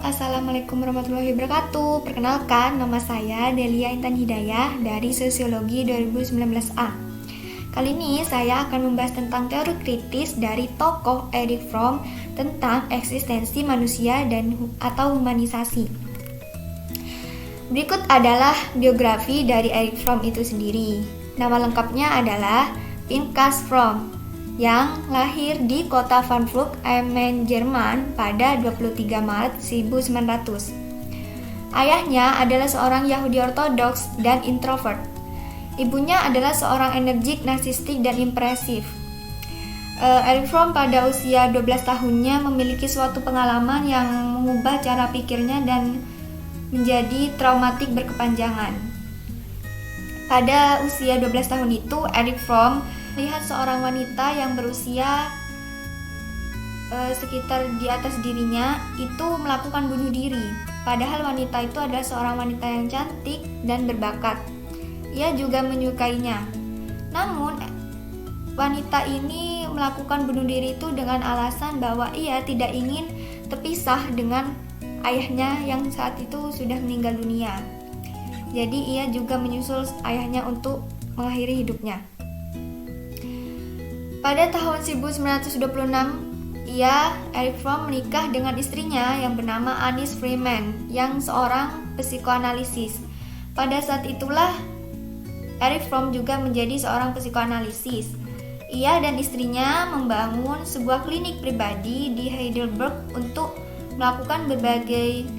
Assalamualaikum warahmatullahi wabarakatuh. Perkenalkan, nama saya Delia Intan Hidayah dari Sosiologi 2019A. Kali ini saya akan membahas tentang teori kritis dari tokoh Erich Fromm tentang eksistensi manusia atau humanisasi. Berikut adalah biografi dari Erich Fromm itu sendiri. Nama lengkapnya adalah Pinkas Fromm, yang lahir di kota Frankfurt am Main, Jerman pada 23 Maret 1900. Ayahnya adalah seorang Yahudi Ortodoks dan introvert. Ibunya adalah seorang energik, narsistik, dan impresif. Erich Fromm pada usia 12 tahunnya memiliki suatu pengalaman yang mengubah cara pikirnya dan menjadi traumatik berkepanjangan. Pada usia 12 tahun itu, Erich Fromm melihat seorang wanita yang berusia sekitar di atas dirinya itu melakukan bunuh diri. Padahal wanita itu adalah seorang wanita yang cantik dan berbakat. Ia juga menyukainya. Namun wanita ini melakukan bunuh diri itu dengan alasan bahwa ia tidak ingin terpisah dengan ayahnya yang saat itu sudah meninggal dunia. Jadi ia juga menyusul ayahnya untuk mengakhiri hidupnya. Pada tahun 1926, Erich Fromm menikah dengan istrinya yang bernama Annis Freeman, yang seorang psikoanalisis. Pada saat itulah Erich Fromm juga menjadi seorang psikoanalisis. Ia dan istrinya membangun sebuah klinik pribadi di Heidelberg untuk melakukan berbagai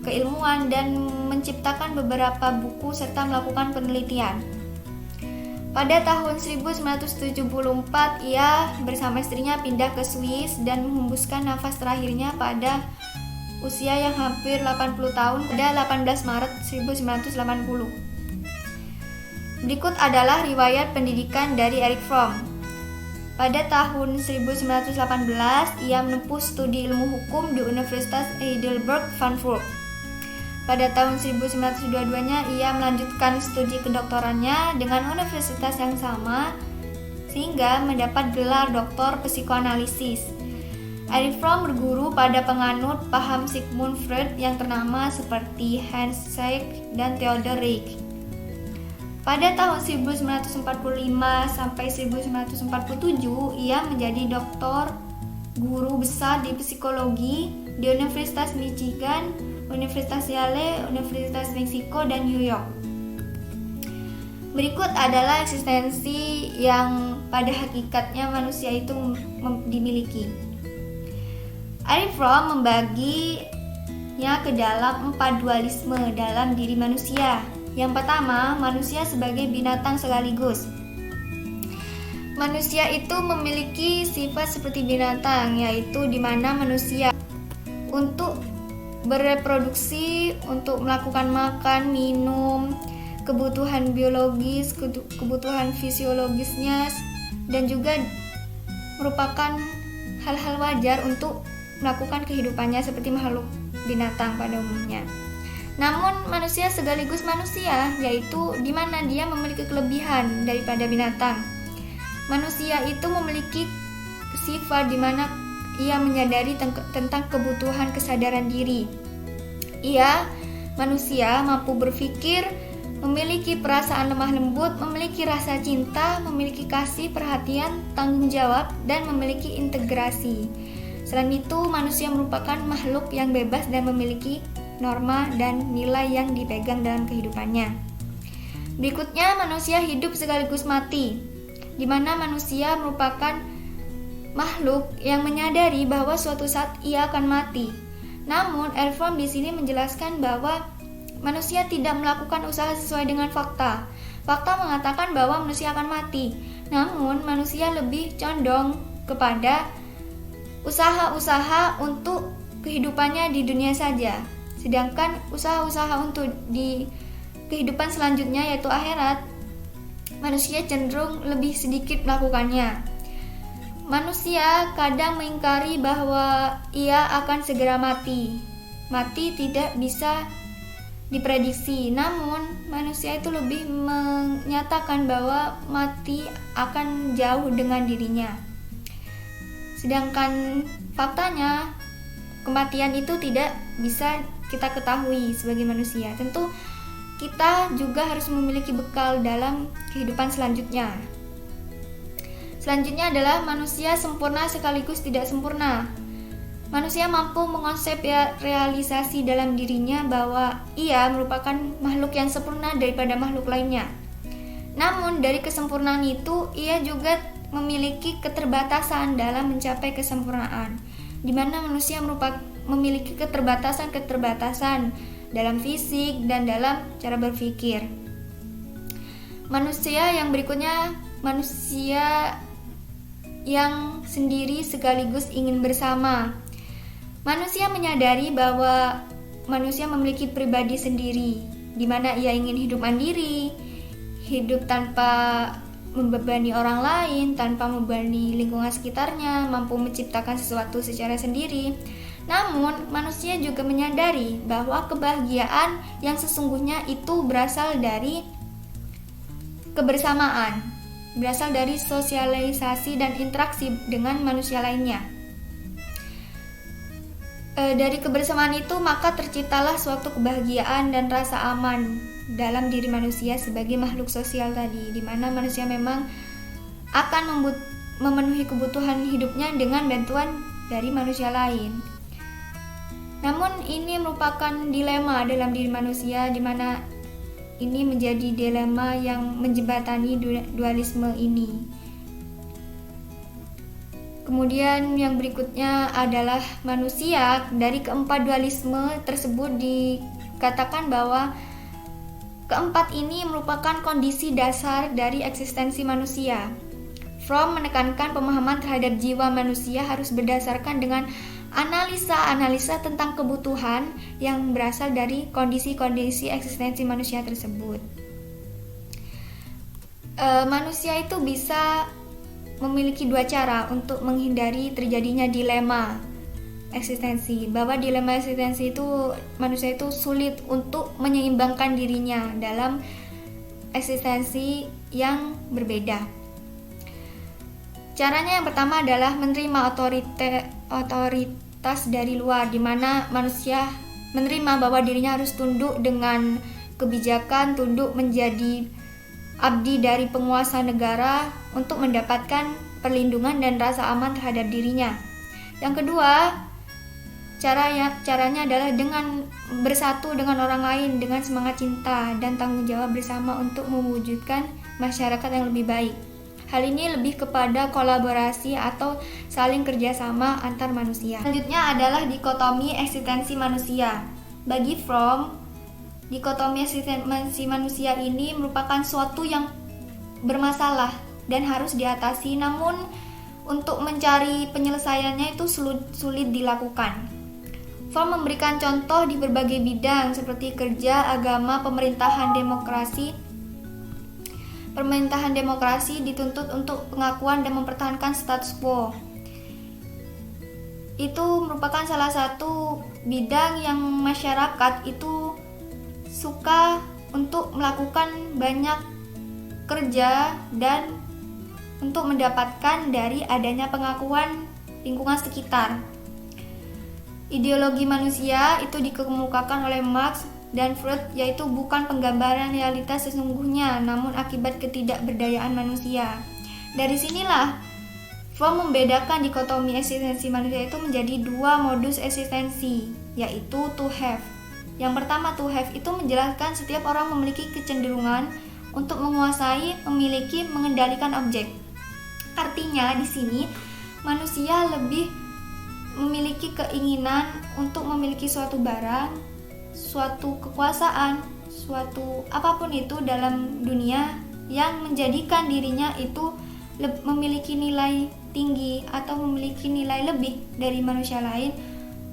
keilmuan dan menciptakan beberapa buku serta melakukan penelitian. Pada tahun 1974, ia bersama istrinya pindah ke Swiss dan menghembuskan nafas terakhirnya pada usia yang hampir 80 tahun pada 18 Maret 1980. Berikut adalah riwayat pendidikan dari Erich Fromm. Pada tahun 1918, ia menempuh studi ilmu hukum di Universitas Heidelberg, Frankfurt. Pada tahun 1922-nya ia melanjutkan studi kedoktorannya dengan universitas yang sama sehingga mendapat gelar doktor psikoanalisis. Erich Fromm berguru pada penganut paham Sigmund Freud yang ternama seperti Hans Sachs dan Theodor Reich. Pada tahun 1945 sampai 1947 ia menjadi doktor guru besar di psikologi di Universitas Michigan, Universitas Yale, Universitas Meksiko, dan New York. Berikut adalah eksistensi yang pada hakikatnya manusia itu dimiliki. Erich Fromm membaginya ke dalam 4 dualisme dalam diri manusia. Yang pertama, manusia sebagai binatang sekaligus. Manusia itu memiliki sifat seperti binatang, yaitu di mana manusia untuk bereproduksi, untuk melakukan makan, minum, kebutuhan biologis, kebutuhan fisiologisnya, dan juga merupakan hal-hal wajar untuk melakukan kehidupannya seperti makhluk binatang pada umumnya. Namun manusia sekaligus manusia, yaitu di mana dia memiliki kelebihan daripada binatang. Manusia itu memiliki sifat di mana ia menyadari tentang kebutuhan kesadaran diri. Manusia mampu berpikir, memiliki perasaan lemah lembut, memiliki rasa cinta, memiliki kasih, perhatian, tanggung jawab, dan memiliki integrasi. Selain itu, manusia merupakan makhluk yang bebas dan memiliki norma dan nilai yang dipegang dalam kehidupannya. Berikutnya, manusia hidup sekaligus mati, di mana manusia merupakan makhluk yang menyadari bahwa suatu saat ia akan mati. Namun, Erich Fromm di sini menjelaskan bahwa manusia tidak melakukan usaha sesuai dengan fakta. Fakta mengatakan bahwa manusia akan mati. Namun, manusia lebih condong kepada usaha-usaha untuk kehidupannya di dunia saja. Sedangkan usaha-usaha untuk di kehidupan selanjutnya yaitu akhirat, manusia cenderung lebih sedikit melakukannya. Manusia kadang mengingkari bahwa ia akan segera mati. Mati tidak bisa diprediksi, namun manusia itu lebih menyatakan bahwa mati akan jauh dengan dirinya. Sedangkan faktanya kematian itu tidak bisa kita ketahui sebagai manusia. Tentu kita juga harus memiliki bekal dalam kehidupan selanjutnya. Selanjutnya adalah manusia sempurna sekaligus tidak sempurna. Manusia mampu mengonsep realisasi dalam dirinya bahwa ia merupakan makhluk yang sempurna daripada makhluk lainnya. Namun dari kesempurnaan itu, ia juga memiliki keterbatasan dalam mencapai kesempurnaan, di mana manusia memiliki keterbatasan dalam fisik dan dalam cara berpikir. Manusia yang berikutnya, manusia yang sendiri sekaligus ingin bersama. Manusia menyadari bahwa manusia memiliki pribadi sendiri, di mana ia ingin hidup mandiri, hidup tanpa membebani orang lain, tanpa membebani lingkungan sekitarnya, mampu menciptakan sesuatu secara sendiri. Namun, manusia juga menyadari bahwa kebahagiaan yang sesungguhnya itu berasal dari kebersamaan, berasal dari sosialisasi dan interaksi dengan manusia lainnya. Dari kebersamaan itu maka terciptalah suatu kebahagiaan dan rasa aman dalam diri manusia sebagai makhluk sosial tadi, di mana manusia memang akan memenuhi kebutuhan hidupnya dengan bantuan dari manusia lain. Namun ini merupakan dilema dalam diri manusia, di mana ini menjadi dilema yang menjembatani dualisme ini. Kemudian yang berikutnya adalah manusia. Dari keempat dualisme tersebut dikatakan bahwa keempat ini merupakan kondisi dasar dari eksistensi manusia. Fromm menekankan pemahaman terhadap jiwa manusia harus berdasarkan dengan analisa tentang kebutuhan yang berasal dari kondisi-kondisi eksistensi manusia tersebut. Manusia itu bisa memiliki dua cara untuk menghindari terjadinya dilema eksistensi. Bahwa dilema eksistensi itu manusia itu sulit untuk menyeimbangkan dirinya dalam eksistensi yang berbeda. Caranya yang pertama adalah menerima otoritas dari luar, di mana manusia menerima bahwa dirinya harus tunduk dengan kebijakan, tunduk menjadi abdi dari penguasa negara untuk mendapatkan perlindungan dan rasa aman terhadap dirinya. Yang kedua, caranya adalah dengan bersatu dengan orang lain dengan semangat cinta dan tanggung jawab bersama untuk mewujudkan masyarakat yang lebih baik. Hal ini lebih kepada kolaborasi atau saling kerjasama antar manusia. Selanjutnya adalah dikotomi eksistensi manusia. Bagi Fromm, dikotomi eksistensi manusia ini merupakan suatu yang bermasalah dan harus diatasi, namun untuk mencari penyelesaiannya itu sulit dilakukan. Fromm memberikan contoh di berbagai bidang seperti kerja, agama, pemerintahan demokrasi dituntut untuk pengakuan dan mempertahankan status quo. Itu merupakan salah satu bidang yang masyarakat itu suka untuk melakukan banyak kerja dan untuk mendapatkan dari adanya pengakuan lingkungan sekitar. Ideologi manusia itu dikemukakan oleh Marx dan Freud, yaitu bukan penggambaran realitas sesungguhnya, namun akibat ketidakberdayaan manusia. Dari sinilah Fromm membedakan dikotomi eksistensi manusia itu menjadi dua modus eksistensi, yaitu to have. Yang pertama, to have itu menjelaskan setiap orang memiliki kecenderungan untuk menguasai, memiliki, mengendalikan objek. Artinya di sini manusia lebih memiliki keinginan untuk memiliki suatu barang, suatu kekuasaan, suatu apapun itu dalam dunia yang menjadikan dirinya itu memiliki nilai tinggi atau memiliki nilai lebih dari manusia lain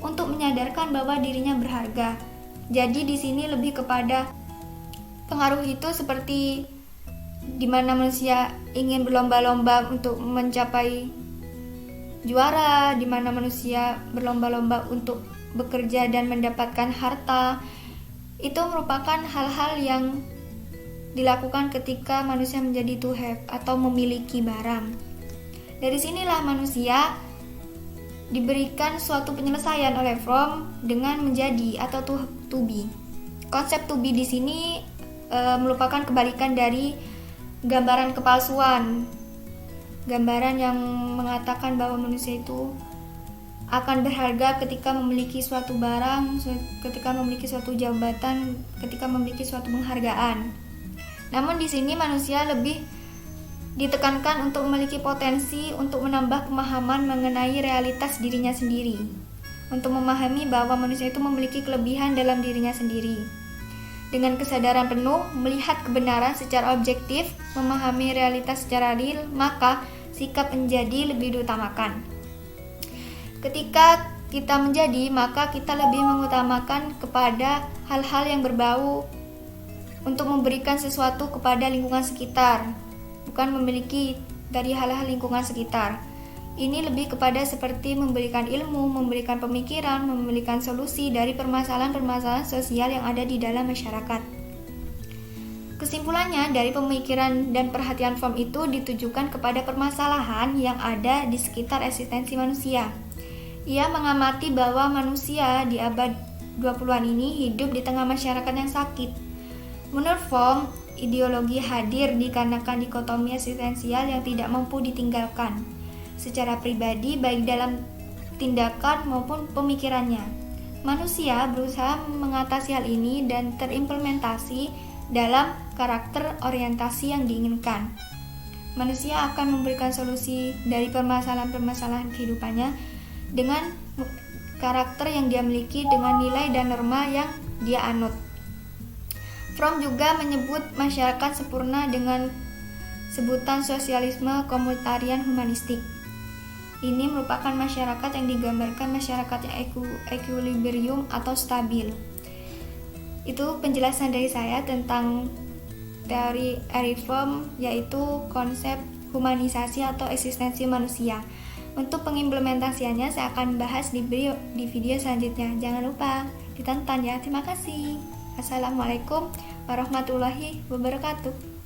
untuk menyadarkan bahwa dirinya berharga. Jadi di sini lebih kepada pengaruh itu seperti di mana manusia ingin berlomba-lomba untuk mencapai juara, di mana manusia berlomba-lomba untuk bekerja dan mendapatkan harta. Itu merupakan hal-hal yang dilakukan ketika manusia menjadi to have atau memiliki barang. Dari sinilah manusia diberikan suatu penyelesaian oleh Fromm dengan menjadi atau to be. Konsep to be di sini merupakan kebalikan dari gambaran kepalsuan. Gambaran yang mengatakan bahwa manusia itu akan berharga ketika memiliki suatu barang, ketika memiliki suatu jabatan, ketika memiliki suatu penghargaan. Namun di sini manusia lebih ditekankan untuk memiliki potensi untuk menambah pemahaman mengenai realitas dirinya sendiri, untuk memahami bahwa manusia itu memiliki kelebihan dalam dirinya sendiri. Dengan kesadaran penuh, melihat kebenaran secara objektif, memahami realitas secara real, maka sikap menjadi lebih diutamakan. Ketika kita menjadi, maka kita lebih mengutamakan kepada hal-hal yang berbau untuk memberikan sesuatu kepada lingkungan sekitar, bukan memiliki dari hal-hal lingkungan sekitar. Ini lebih kepada seperti memberikan ilmu, memberikan pemikiran, memberikan solusi dari permasalahan-permasalahan sosial yang ada di dalam masyarakat. Kesimpulannya, dari pemikiran dan perhatian Fromm itu ditujukan kepada permasalahan yang ada di sekitar eksistensi manusia. Ia mengamati bahwa manusia di abad 20-an ini hidup di tengah masyarakat yang sakit. Menurut Fromm, ideologi hadir dikarenakan dikotomi eksistensial yang tidak mampu ditinggalkan secara pribadi baik dalam tindakan maupun pemikirannya. Manusia berusaha mengatasi hal ini dan terimplementasi dalam karakter orientasi yang diinginkan. Manusia akan memberikan solusi dari permasalahan-permasalahan kehidupannya dengan karakter yang dia miliki, dengan nilai dan norma yang dia anut. Fromm juga menyebut masyarakat sempurna dengan sebutan sosialisme komunitarian humanistik. Ini merupakan masyarakat yang digambarkan masyarakat yang equilibrium atau stabil. Itu penjelasan dari saya tentang teori Erich Fromm, yaitu konsep humanisasi atau eksistensi manusia. Untuk pengimplementasiannya saya akan bahas di video selanjutnya. Jangan lupa ditonton ya. Terima kasih. Assalamualaikum warahmatullahi wabarakatuh.